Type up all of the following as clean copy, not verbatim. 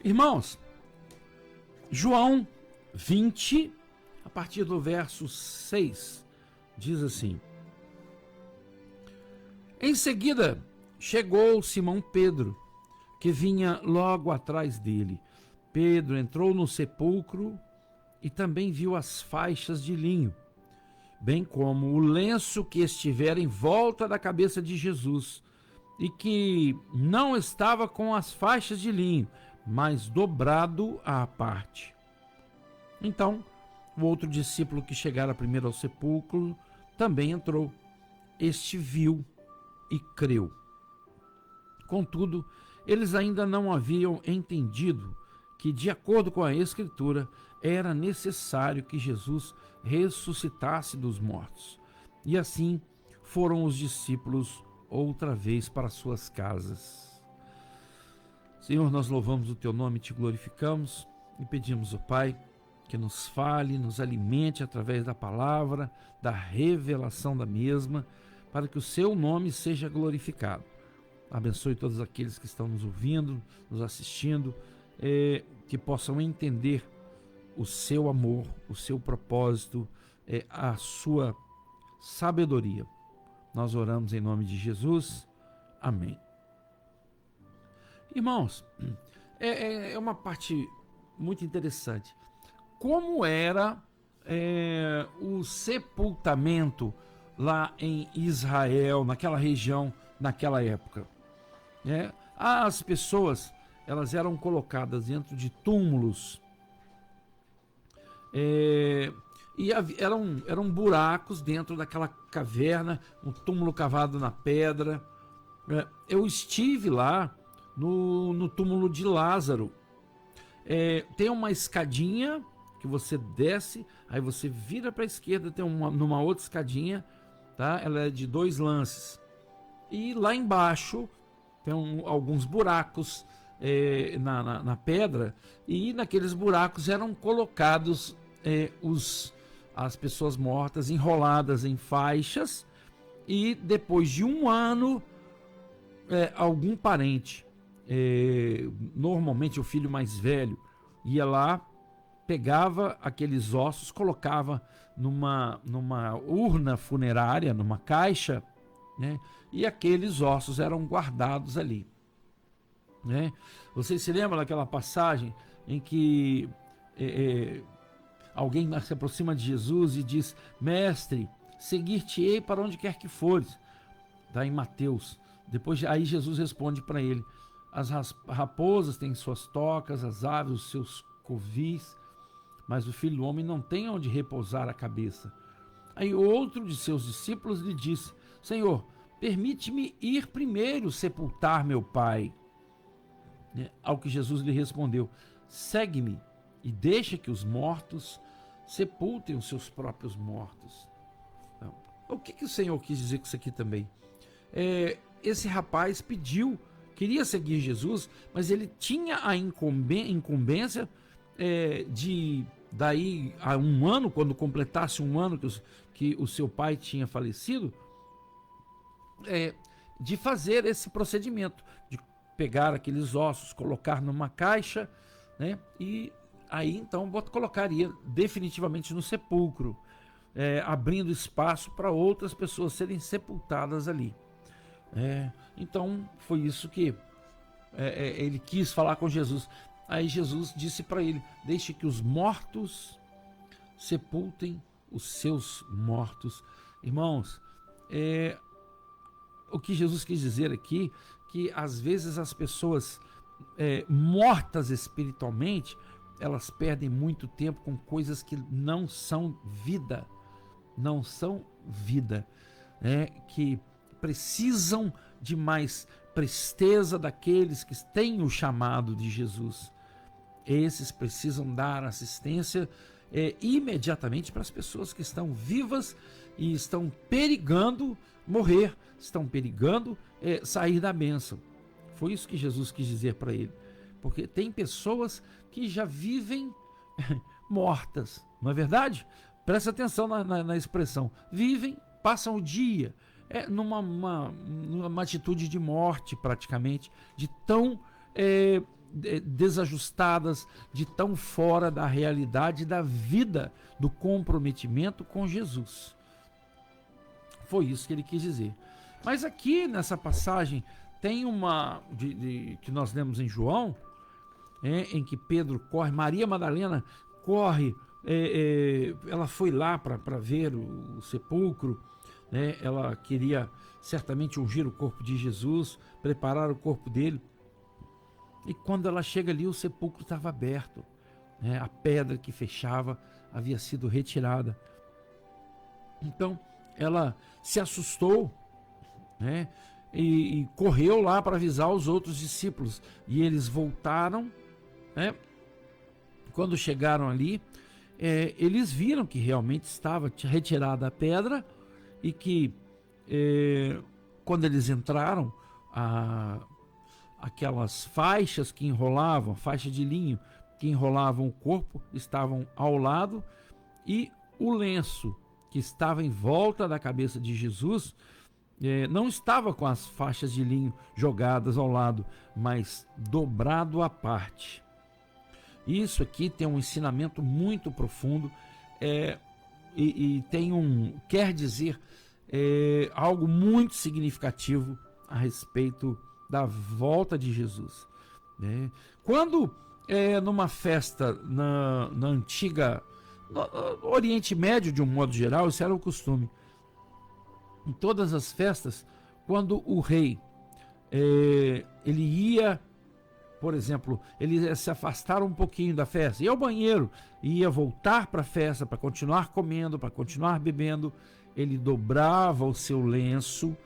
Irmãos, João 20, a partir do verso 6, diz assim: Em seguida chegou Simão Pedro, que vinha logo atrás dele. Pedro entrou no sepulcro e também viu as faixas de linho, bem como o lenço que estivera em volta da cabeça de Jesus, e que não estava com as faixas de linho, mas dobrado à parte. Então, o outro discípulo que chegara primeiro ao sepulcro também entrou. Este viu e creu. Contudo, eles ainda não haviam entendido que, de acordo com a Escritura, era necessário que Jesus ressuscitasse dos mortos. E assim foram os discípulos outra vez para suas casas. Senhor, nós louvamos o teu nome, te glorificamos e pedimos ao Pai que nos fale, nos alimente através da palavra, da revelação da mesma, para que o seu nome seja glorificado. Abençoe todos aqueles que estão nos ouvindo, nos assistindo, que possam entender o seu amor, o seu propósito, a sua sabedoria. Nós oramos em nome de Jesus. Amém. Irmãos, é uma parte muito interessante. Como era o sepultamento lá em Israel, naquela região, naquela época? As pessoas, elas eram colocadas dentro de túmulos, e eram buracos dentro daquela caverna, um túmulo cavado na pedra. Eu estive lá no túmulo de Lázaro. Tem uma escadinha que você desce, aí você vira para a esquerda, tem numa outra escadinha, tá? Ela é de 2 lances. E lá embaixo tem alguns buracos na pedra, e naqueles buracos eram colocados as pessoas mortas enroladas em faixas, e depois de um ano algum parente, normalmente o filho mais velho, ia lá, pegava aqueles ossos, colocava numa urna funerária, numa caixa, né? E aqueles ossos eram guardados ali, né? Vocês se lembram daquela passagem em que alguém se aproxima de Jesus e diz: Mestre, seguir-te-ei para onde quer que fores. Está em Mateus. Depois aí Jesus responde para ele: as raposas têm suas tocas, as aves os seus covis, mas o Filho do Homem não tem onde repousar a cabeça. Aí outro de seus discípulos lhe disse: Senhor, permite-me ir primeiro sepultar meu pai. Ao que Jesus lhe respondeu: segue-me e deixa que os mortos sepultem os seus próprios mortos. Então, o que o Senhor quis dizer com isso aqui também? Esse rapaz queria seguir Jesus, mas ele tinha a incumbência de, daí a um ano, quando completasse um ano que o seu pai tinha falecido, de fazer esse procedimento, de pegar aqueles ossos, colocar numa caixa, né? E aí então colocaria definitivamente no sepulcro, abrindo espaço para outras pessoas serem sepultadas ali. Então foi isso que ele quis falar com Jesus. Aí Jesus disse para ele: deixe que os mortos sepultem os seus mortos. Irmãos, o que Jesus quis dizer aqui, que às vezes as pessoas mortas espiritualmente, elas perdem muito tempo com coisas que não são vida, que precisam de mais presteza daqueles que têm o chamado de Jesus. Esses precisam dar assistência imediatamente para as pessoas que estão vivas e estão perigando morrer, estão perigando sair da bênção. Foi isso que Jesus quis dizer para ele, porque tem pessoas que já vivem mortas, não é verdade? Presta atenção na expressão: vivem, passam o dia numa atitude de morte, praticamente, de tão desajustadas, de tão fora da realidade da vida, do comprometimento com Jesus. Foi isso que ele quis dizer. Mas aqui nessa passagem tem uma que nós lemos em João, em que Pedro corre, Maria Madalena corre, ela foi lá para ver o sepulcro, né? Ela queria certamente ungir o corpo de Jesus, preparar o corpo dele. E quando ela chega ali, o sepulcro estava aberto, né? A pedra que fechava havia sido retirada. Então ela se assustou, né? E correu lá para avisar os outros discípulos. E eles voltaram, né? Quando chegaram ali, eles viram que realmente estava retirada a pedra e que quando eles entraram, aquelas faixas que enrolavam, faixa de linho que enrolavam o corpo, estavam ao lado, e o lenço que estava em volta da cabeça de Jesus não estava com as faixas de linho jogadas ao lado, mas dobrado à parte. Isso aqui tem um ensinamento muito profundo, e quer dizer algo muito significativo a respeito da volta de Jesus, né? Quando numa festa no Oriente Médio, de um modo geral, isso era o costume. Em todas as festas, quando o rei ele ia, por exemplo, ele ia se afastar um pouquinho da festa, ia ao banheiro, ia voltar para a festa para continuar comendo, para continuar bebendo, ele dobrava o seu lenço,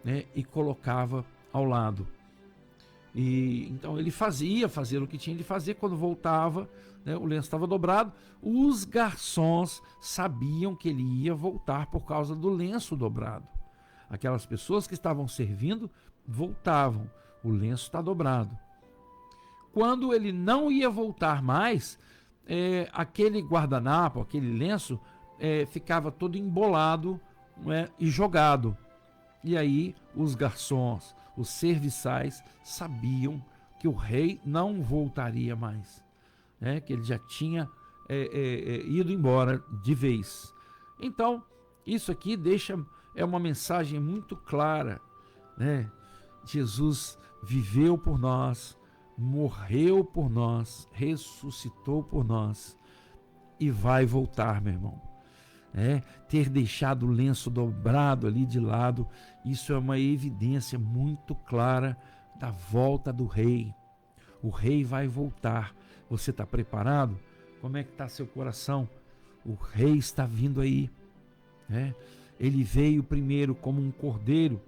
né, e colocava ao lado. E então ele ia fazer o que tinha de fazer. Quando voltava, né, o lenço estava dobrado. Os garçons sabiam que ele ia voltar por causa do lenço dobrado. Aquelas pessoas que estavam servindo voltavam, o lenço está dobrado. Quando ele não ia voltar mais, aquele guardanapo, aquele lenço, ficava todo embolado, né, e jogado. E aí os garçons, os serviçais, sabiam que o rei não voltaria mais, né? Que ele já tinha ido embora de vez. Então, isso aqui é uma mensagem muito clara, né? Jesus viveu por nós, morreu por nós, ressuscitou por nós e vai voltar, meu irmão. Ter deixado o lenço dobrado ali de lado, isso é uma evidência muito clara da volta do rei. O rei vai voltar. Você está preparado? Como é que está seu coração? O rei está vindo aí, né? Ele veio primeiro como um cordeiro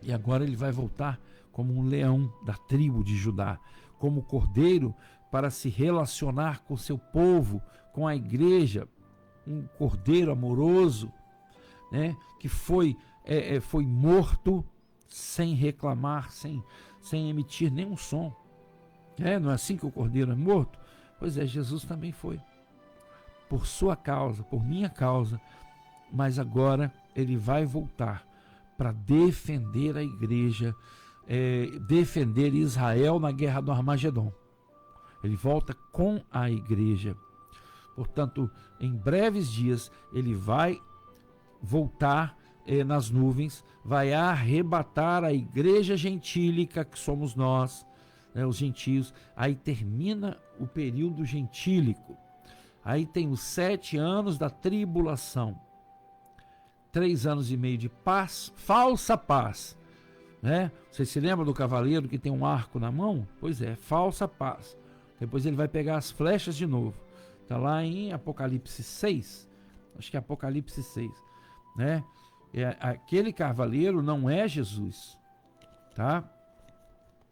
e agora ele vai voltar como um leão da tribo de Judá, como cordeiro, para se relacionar com seu povo, com a igreja. Um cordeiro amoroso, né, que foi morto sem reclamar, sem emitir nenhum som. Não é assim que o cordeiro é morto? Pois é, Jesus também foi. Por sua causa, por minha causa, mas agora ele vai voltar para defender a igreja, defender Israel na guerra do Armagedon. Ele volta com a igreja. Portanto, em breves dias, ele vai voltar nas nuvens, vai arrebatar a igreja gentílica, que somos nós, né, os gentios. Aí termina o período gentílico. Aí tem os 7 anos da tribulação. 3 anos e meio de paz, falsa paz, né? Você se lembra do cavaleiro que tem um arco na mão? Pois é, falsa paz. Depois ele vai pegar as flechas de novo. Está lá em Apocalipse 6, acho que é Apocalipse 6, né? Aquele cavaleiro não é Jesus, tá?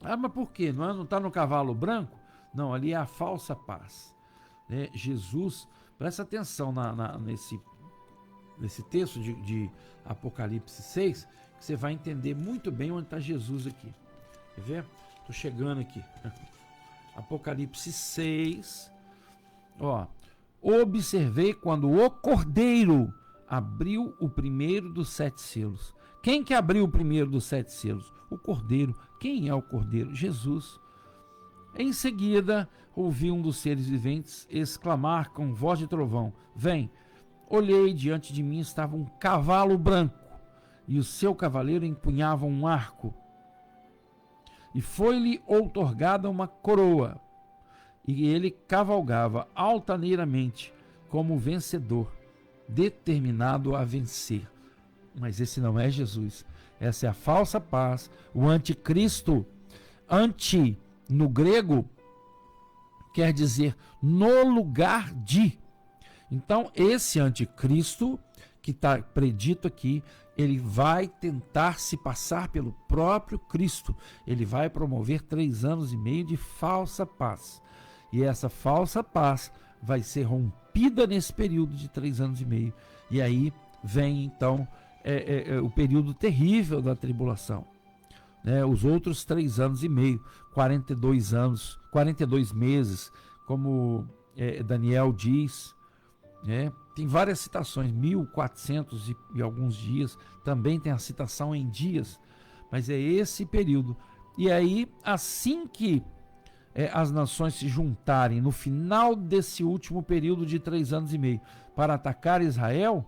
Mas por quê? Não está no cavalo branco? Não, ali é a falsa paz, né? Jesus, presta atenção nesse texto de Apocalipse 6, que você vai entender muito bem onde está Jesus aqui. Quer ver? Estou chegando aqui. Apocalipse 6... observei quando o cordeiro abriu o primeiro dos 7 selos. Quem que abriu o primeiro dos 7 selos? O cordeiro. Quem é o cordeiro? Jesus. Em seguida, ouvi um dos seres viventes exclamar com voz de trovão: Vem! Olhei, diante de mim estava um cavalo branco, e o seu cavaleiro empunhava um arco. E foi-lhe outorgada uma coroa, e ele cavalgava altaneiramente como vencedor, determinado a vencer. Mas esse não é Jesus. Essa é a falsa paz, o anticristo. Anti, no grego, quer dizer no lugar de. Então, esse anticristo, que está predito aqui, ele vai tentar se passar pelo próprio Cristo. Ele vai promover 3 anos e meio de falsa paz. E essa falsa paz vai ser rompida nesse período de 3 anos e meio. E aí vem, então, o período terrível da tribulação. Os outros 3 anos e meio, 42 anos, 42 meses, como Daniel diz, tem várias citações, 1400 e alguns dias, também tem a citação em dias, mas é esse período. E aí, assim que as nações se juntarem no final desse último período de 3 anos e meio para atacar Israel,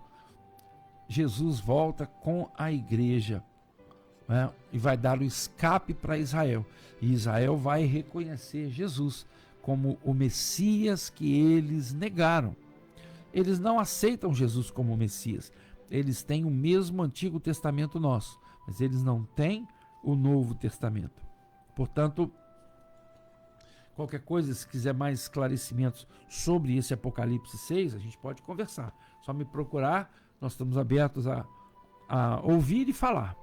Jesus volta com a igreja, e vai dar o escape para Israel. E Israel vai reconhecer Jesus como o Messias que eles negaram. Eles não aceitam Jesus como Messias. Eles têm o mesmo Antigo Testamento nosso, mas eles não têm o Novo Testamento. Portanto, qualquer coisa, se quiser mais esclarecimentos sobre esse Apocalipse 6, a gente pode conversar. Só me procurar, nós estamos abertos a ouvir e falar.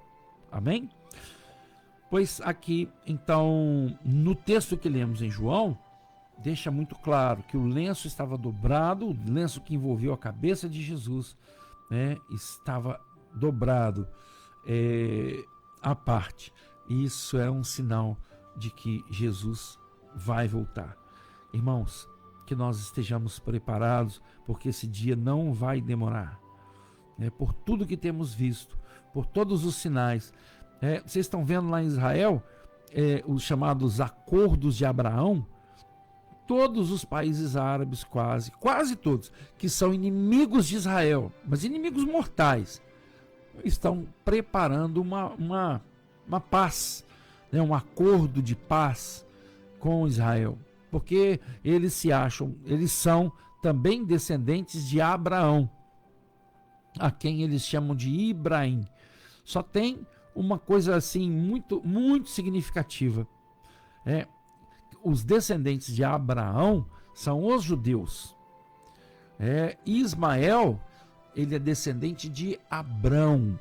Amém? Pois aqui, então, no texto que lemos em João, deixa muito claro que o lenço estava dobrado, o lenço que envolveu a cabeça de Jesus, estava dobrado à parte. Isso é um sinal de que Jesus vai voltar. Irmãos, que nós estejamos preparados, porque esse dia não vai demorar. Por tudo que temos visto, por todos os sinais. Vocês estão vendo lá em Israel, os chamados acordos de Abraão. Todos os países árabes, quase todos, que são inimigos de Israel, mas inimigos mortais, estão preparando uma paz, um acordo de paz com Israel, porque eles são também descendentes de Abraão, a quem eles chamam de Ibrahim. Só tem uma coisa assim muito, muito significativa. Os descendentes de Abraão são os judeus. Ismael, ele é descendente de Abrão.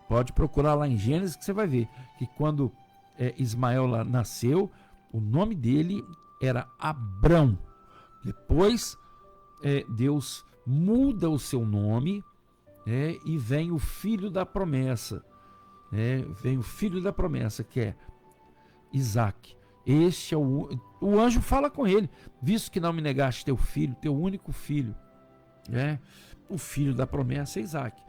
Pode procurar lá em Gênesis que você vai ver que quando Ismael nasceu, o nome dele era Abrão. Depois Deus muda o seu nome, e vem o filho da promessa. Vem o filho da promessa, que é Isaque. Este é o anjo fala com ele: visto que não me negaste teu filho, teu único filho, o filho da promessa é Isaque.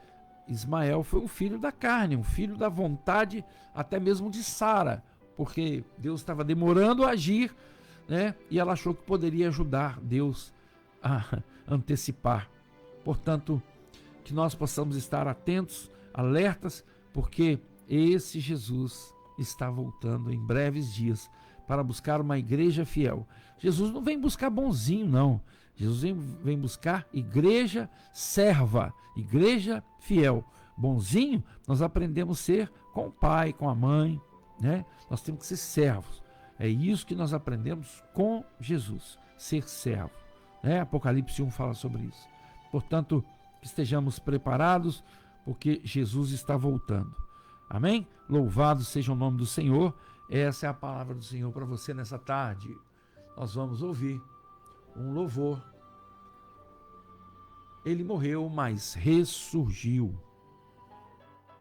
Ismael foi um filho da carne, um filho da vontade até mesmo de Sara, porque Deus estava demorando a agir, e ela achou que poderia ajudar Deus a antecipar. Portanto, que nós possamos estar atentos, alertas, porque esse Jesus está voltando em breves dias para buscar uma igreja fiel. Jesus não vem buscar bonzinho, não. Jesus vem buscar igreja serva, igreja fiel. Bonzinho, nós aprendemos a ser com o pai, com a mãe, Nós temos que ser servos. É isso que nós aprendemos com Jesus, ser servo. Apocalipse 1 fala sobre isso. Portanto, que estejamos preparados, porque Jesus está voltando. Amém? Louvado seja o nome do Senhor. Essa é a palavra do Senhor para você nessa tarde. Nós vamos ouvir um louvor. Ele morreu, mas ressurgiu.